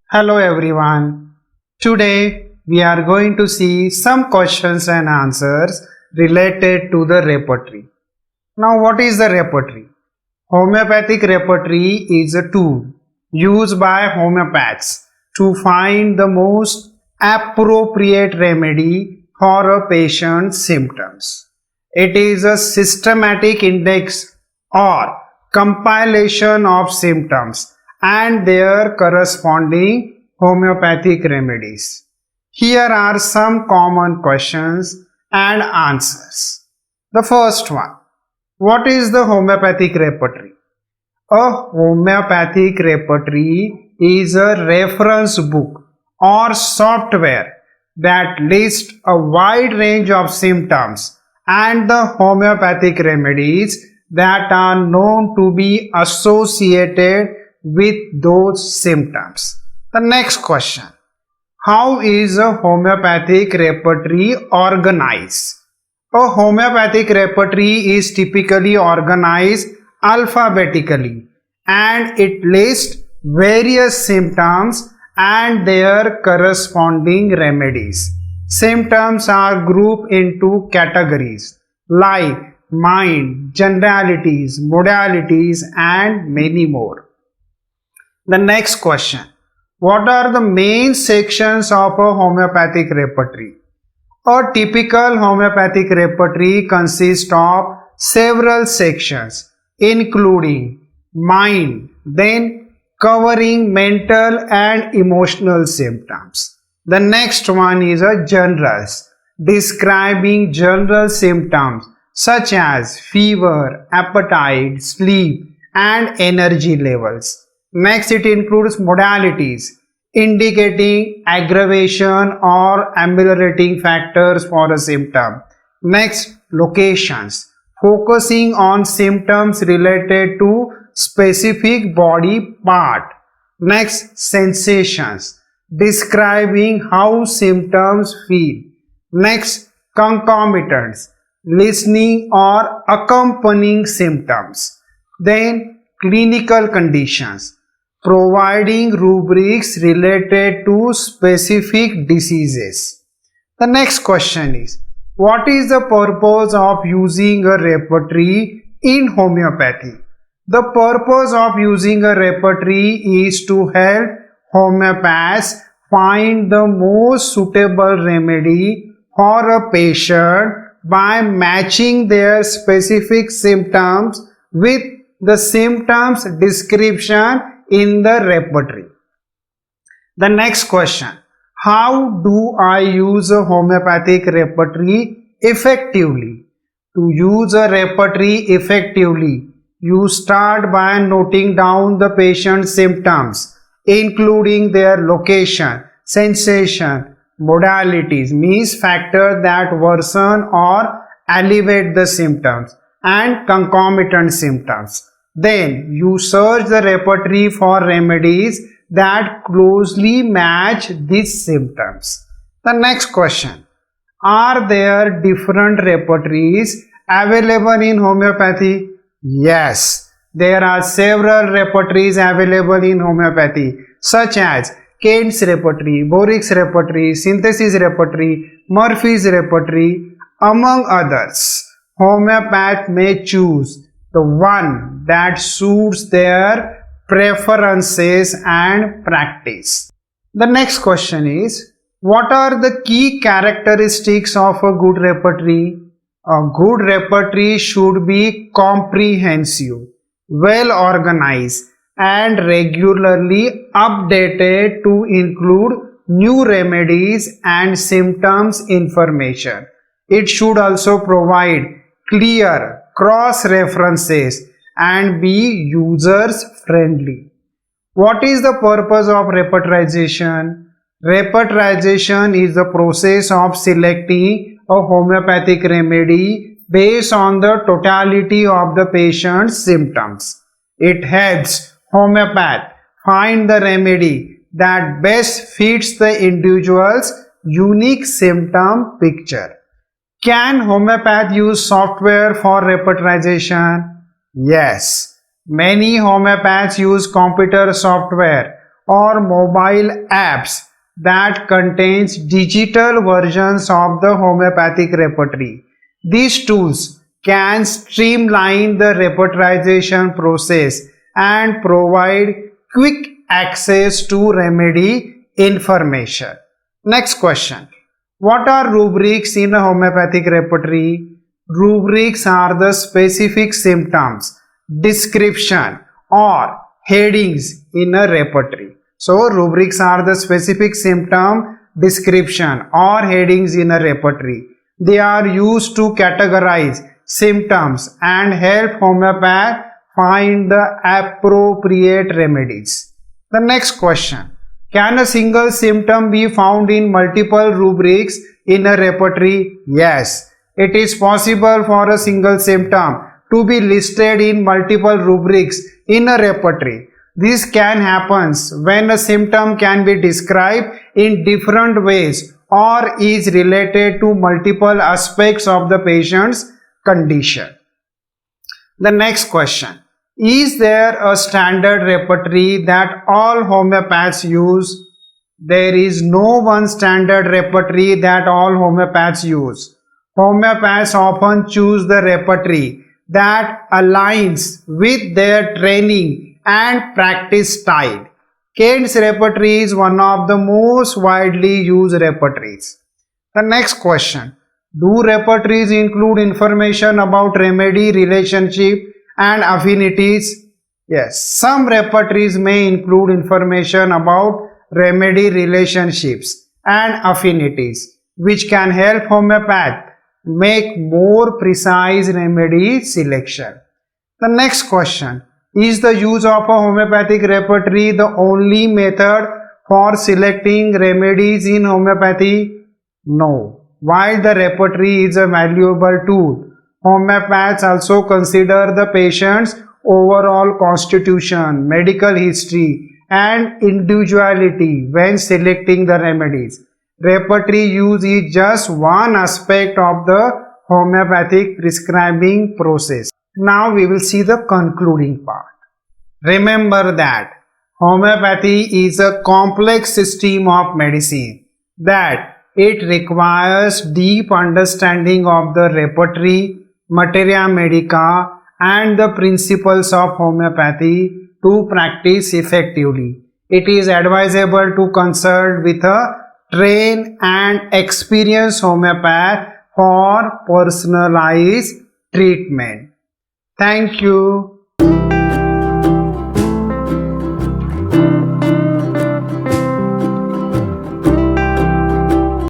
Hello everyone. Today we are going to see some questions and answers related to the repertory. Now what is the repertory? Homeopathic repertory is a tool used by homeopaths to find the most appropriate remedy for a patient's symptoms. It is a systematic index or compilation of symptoms and their corresponding homeopathic remedies. Here are some common questions and answers. The first one: what is the homeopathic repertory? A homeopathic repertory is a reference book or software that lists a wide range of symptoms and the homeopathic remedies that are known to be associated with those symptoms. The next question: how is a homeopathic repertory organized? A homeopathic repertory is typically organized alphabetically and it lists various symptoms and their corresponding remedies. Symptoms are grouped into categories like mind, generalities, modalities, and many more. The next question: what are the main sections of a homeopathic repertory? A typical homeopathic repertory consists of several sections, including mind, then covering mental and emotional symptoms. The next one is a generals, describing general symptoms such as fever, appetite, sleep, and energy levels. Next, it includes modalities, indicating aggravation or ameliorating factors for a symptom. Next, locations, focusing on symptoms related to specific body part. Next, sensations, describing how symptoms feel. Next, concomitants, listening or accompanying symptoms. Then, clinical conditions, providing rubrics related to specific diseases. The next question is: what is the purpose of using a repertory in homeopathy? The purpose of using a repertory is to help homeopaths find the most suitable remedy for a patient by matching their specific symptoms with the symptoms description in the repertory. The next question: how do I use a homeopathic repertory effectively? To use a repertory effectively, you start by noting down the patient's symptoms, including their location, sensation, modalities, means factors that worsen or alleviate the symptoms, and concomitant symptoms. Then you search the repertory for remedies that closely match these symptoms. The next question: are there different repertories available in homeopathy? Yes, there are several repertories available in homeopathy, such as Kent's repertory, Borik's repertory, Synthesis repertory, Murphy's repertory, among others. Homeopath may choose the one that suits their preferences and practice. The next question is: what are the key characteristics of a good repertory? A good repertory should be comprehensive, well organized, and regularly updated to include new remedies and symptoms information. It should also provide clear cross references and be users friendly. What is the purpose of repertorization? Repertorization is the process of selecting a homeopathic remedy based on the totality of the patient's symptoms. It helps homeopath find the remedy that best fits the individual's unique symptom picture. Can homeopath use software for repertorization? Yes, many homeopaths use computer software or mobile apps that contains digital versions of the homeopathic repertory. These tools can streamline the repertorization process and provide quick access to remedy information. Next question. What are rubrics in a homeopathic repertory? Rubrics are the specific symptoms, description or headings in a repertory. So rubrics are the specific symptom, description or headings in a repertory. They are used to categorize symptoms and help homeopath find the appropriate remedies. The next question. Can a single symptom be found in multiple rubrics in a repertory? Yes. It is possible for a single symptom to be listed in multiple rubrics in a repertory. This can happen when a symptom can be described in different ways or is related to multiple aspects of the patient's condition. The next question. Is there a standard repertory that all homeopaths use? There is no one standard repertory that all homeopaths use. Homeopaths often choose the repertory that aligns with their training and practice style. Kent's repertory is one of the most widely used repertories. The next question. Do repertories include information about remedy, relationship and affinities? Yes, some repertories may include information about remedy, relationships and affinities, which can help homeopath make more precise remedy selection. The next question. Is the use of a homeopathic repertory the only method for selecting remedies in homeopathy? No. While the repertory is a valuable tool, homeopaths also consider the patient's overall constitution, medical history, and individuality when selecting the remedies. Repertory use is just one aspect of the homeopathic prescribing process. Now we will see the concluding part. Remember that homeopathy is a complex system of medicine, that it requires deep understanding of the repertory, materia medica and the principles of homeopathy to practice effectively. It is advisable to consult with a trained and experienced homeopath for personalized treatment. Thank you.